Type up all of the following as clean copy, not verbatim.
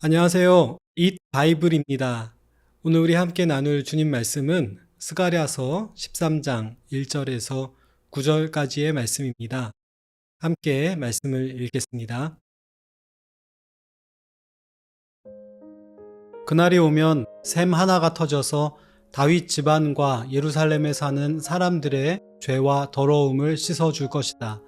안녕하세요. 잇 바이블입니다. 오늘 우리 함께 나눌 주님 말씀은 스가랴서 13장 1절에서 9절까지의 말씀입니다. 함께 말씀을 읽겠습니다. 그날이 오면 샘 하나가 터져서 다윗 집안과 예루살렘에 사는 사람들의 죄와 더러움을 씻어줄 것이다.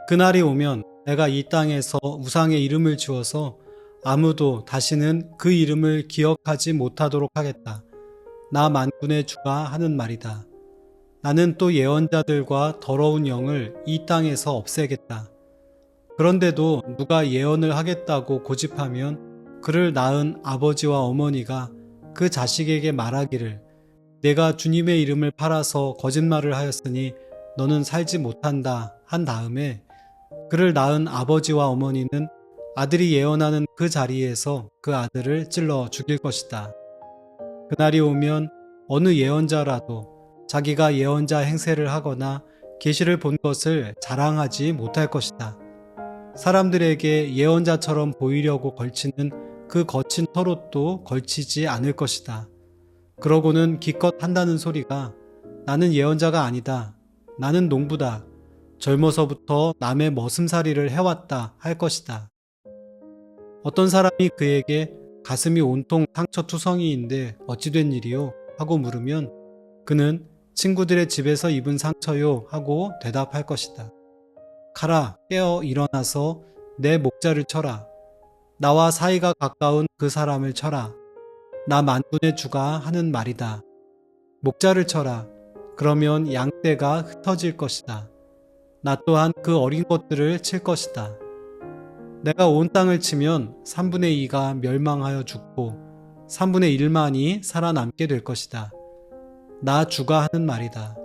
그날이 오면 내가 이 땅에서 우상의 이름을 지어서 아무도 다시는 그 이름을 기억하지 못하도록 하겠다. 나 만군의 주가 하는 말이다. 나는 또 예언자들과 더러운 영을 이 땅에서 없애겠다. 그런데도 누가 예언을 하겠다고 고집하면 그를 낳은 아버지와 어머니가 그 자식에게 말하기를 내가 주님의 이름을 팔아서 거짓말을 하였으니 너는 살지 못한다 한 다음에 그를 낳은 아버지와 어머니는 아들이 예언하는 그 자리에서 그 아들을 찔러 죽일 것이다. 그날이 오면 어느 예언자라도 자기가 예언자 행세를 하거나 계시를 본 것을 자랑하지 못할 것이다. 사람들에게 예언자처럼 보이려고 걸치는 그 거친 털옷도 걸치지 않을 것이다. 그러고는 기껏 한다는 소리가 나는 예언자가 아니다. 나는 농부다. 젊어서부터 남의 머슴살이를 해왔다 할 것이다. 어떤 사람이 그에게 가슴이 온통 상처투성이인데 어찌 된 일이요? 하고 물으면 그는 친구들의 집에서 입은 상처요 하고 대답할 것이다. 가라, 깨어 일어나서 내 목자를 쳐라. 나와 사이가 가까운 그 사람을 쳐라. 나 만군의 주가 하는 말이다. 목자를 쳐라. 그러면 양떼가 흩어질 것이다. 나 또한 그 어린 것들을 칠 것이다. 내가 온 땅을 치면 3분의 2가 멸망하여 죽고 3분의 1만이 살아남게 될 것이다. 나 주가 하는 말이다.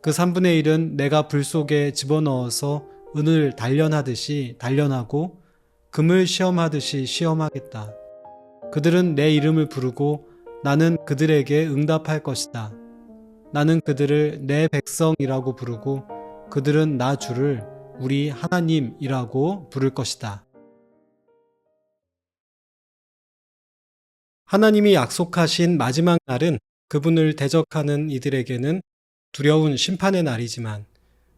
그 3분의 1은 내가 불 속에 집어넣어서 은을 단련하듯이 단련하고 금을 시험하듯이 시험하겠다. 그들은 내 이름을 부르고 나는 그들에게 응답할 것이다. 나는 그들을 내 백성이라고 부르고 그들은 나 주를 우리 하나님이라고 부를 것이다. 하나님이 약속하신 마지막 날은 그분을 대적하는 이들에게는 두려운 심판의 날이지만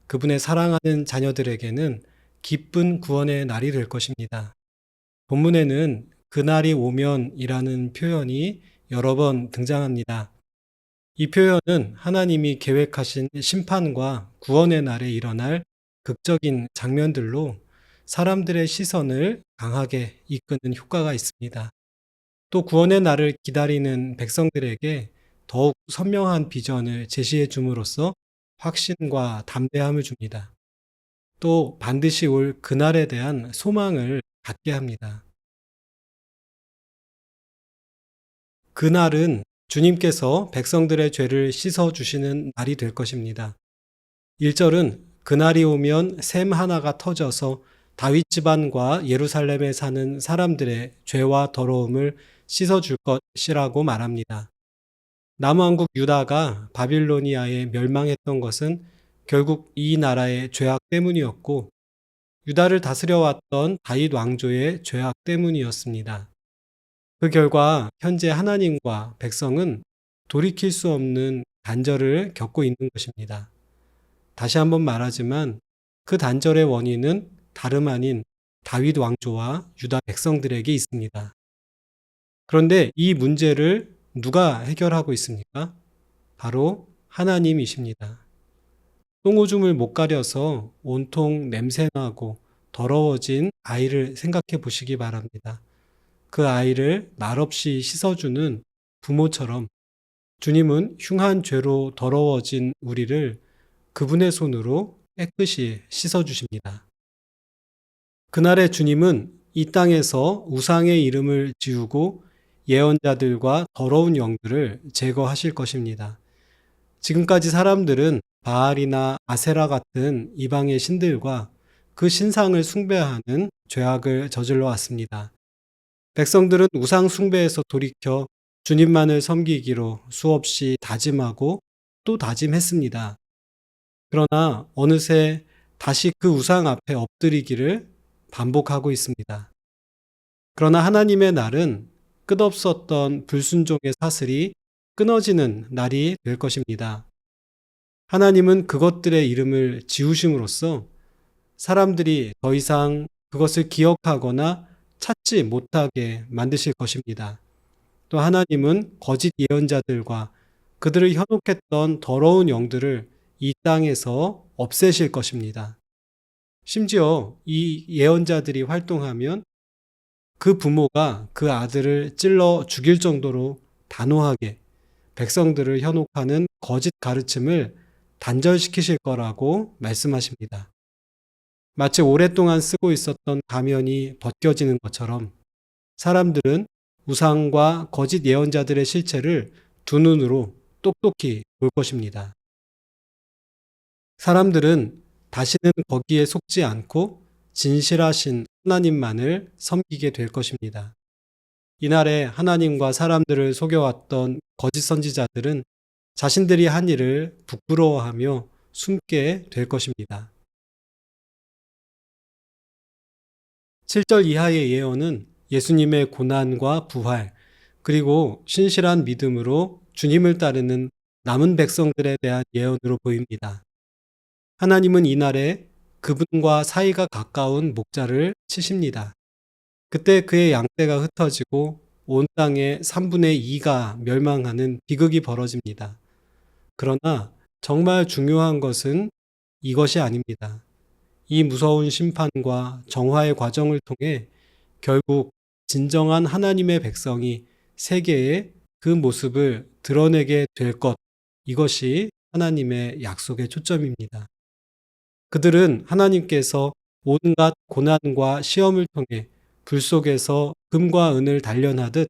그분의 사랑하는 자녀들에게는 기쁜 구원의 날이 될 것입니다. 본문에는 그날이 오면이라는 표현이 여러 번 등장합니다. 이 표현은 하나님이 계획하신 심판과 구원의 날에 일어날 극적인 장면들로 사람들의 시선을 강하게 이끄는 효과가 있습니다. 또 구원의 날을 기다리는 백성들에게 더욱 선명한 비전을 제시해 줌으로써 확신과 담대함을 줍니다. 또 반드시 올 그날에 대한 소망을 갖게 합니다. 그날은 주님께서 백성들의 죄를 씻어주시는 날이 될 것입니다. 1절은 그날이 오면 샘 하나가 터져서 다윗 집안과 예루살렘에 사는 사람들의 죄와 더러움을 씻어줄 것이라고 말합니다. 남왕국 유다가 바빌로니아에 멸망했던 것은 결국 이 나라의 죄악 때문이었고 유다를 다스려왔던 다윗 왕조의 죄악 때문이었습니다. 그 결과 현재 하나님과 백성은 돌이킬 수 없는 단절을 겪고 있는 것입니다. 다시 한번 말하지만 그 단절의 원인은 다름 아닌 다윗 왕조와 유다 백성들에게 있습니다. 그런데 이 문제를 누가 해결하고 있습니까? 바로 하나님이십니다. 똥오줌을 못 가려서 온통 냄새나고 더러워진 아이를 생각해 보시기 바랍니다. 그 아이를 말없이 씻어주는 부모처럼 주님은 흉한 죄로 더러워진 우리를 그분의 손으로 깨끗이 씻어주십니다. 그날의 주님은 이 땅에서 우상의 이름을 지우고 예언자들과 더러운 영들을 제거하실 것입니다. 지금까지 사람들은 바알이나 아세라 같은 이방의 신들과 그 신상을 숭배하는 죄악을 저질러 왔습니다. 백성들은 우상 숭배에서 돌이켜 주님만을 섬기기로 수없이 다짐하고 또 다짐했습니다. 그러나 어느새 다시 그 우상 앞에 엎드리기를 반복하고 있습니다. 그러나 하나님의 날은 끝없었던 불순종의 사슬이 끊어지는 날이 될 것입니다. 하나님은 그것들의 이름을 지우심으로써 사람들이 더 이상 그것을 기억하거나 찾지 못하게 만드실 것입니다. 또 하나님은 거짓 예언자들과 그들을 현혹했던 더러운 영들을 이 땅에서 없애실 것입니다. 심지어 이 예언자들이 활동하면 그 부모가 그 아들을 찔러 죽일 정도로 단호하게 백성들을 현혹하는 거짓 가르침을 단절시키실 거라고 말씀하십니다. 마치 오랫동안 쓰고 있었던 가면이 벗겨지는 것처럼 사람들은 우상과 거짓 예언자들의 실체를 두 눈으로 똑똑히 볼 것입니다. 사람들은 다시는 거기에 속지 않고 진실하신 하나님만을 섬기게 될 것입니다. 이날에 하나님과 사람들을 속여왔던 거짓 선지자들은 자신들이 한 일을 부끄러워하며 숨게 될 것입니다. 7절 이하의 예언은 예수님의 고난과 부활, 그리고 신실한 믿음으로 주님을 따르는 남은 백성들에 대한 예언으로 보입니다. 하나님은 이날에 그분과 사이가 가까운 목자를 치십니다. 그때 그의 양떼가 흩어지고 온 땅의 3분의 2가 멸망하는 비극이 벌어집니다. 그러나 정말 중요한 것은 이것이 아닙니다. 이 무서운 심판과 정화의 과정을 통해 결국 진정한 하나님의 백성이 세계에 그 모습을 드러내게 될 것, 이것이 하나님의 약속의 초점입니다. 그들은 하나님께서 온갖 고난과 시험을 통해 불 속에서 금과 은을 단련하듯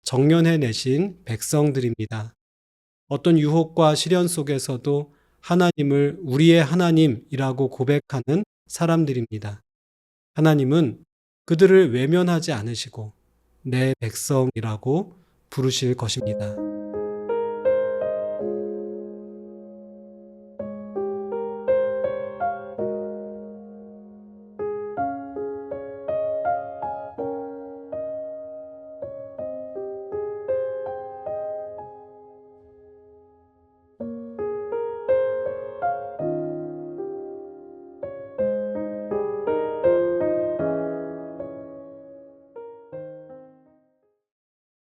정련해내신 백성들입니다. 어떤 유혹과 시련 속에서도 하나님을 우리의 하나님이라고 고백하는 사람들입니다. 하나님은 그들을 외면하지 않으시고 내 백성이라고 부르실 것입니다.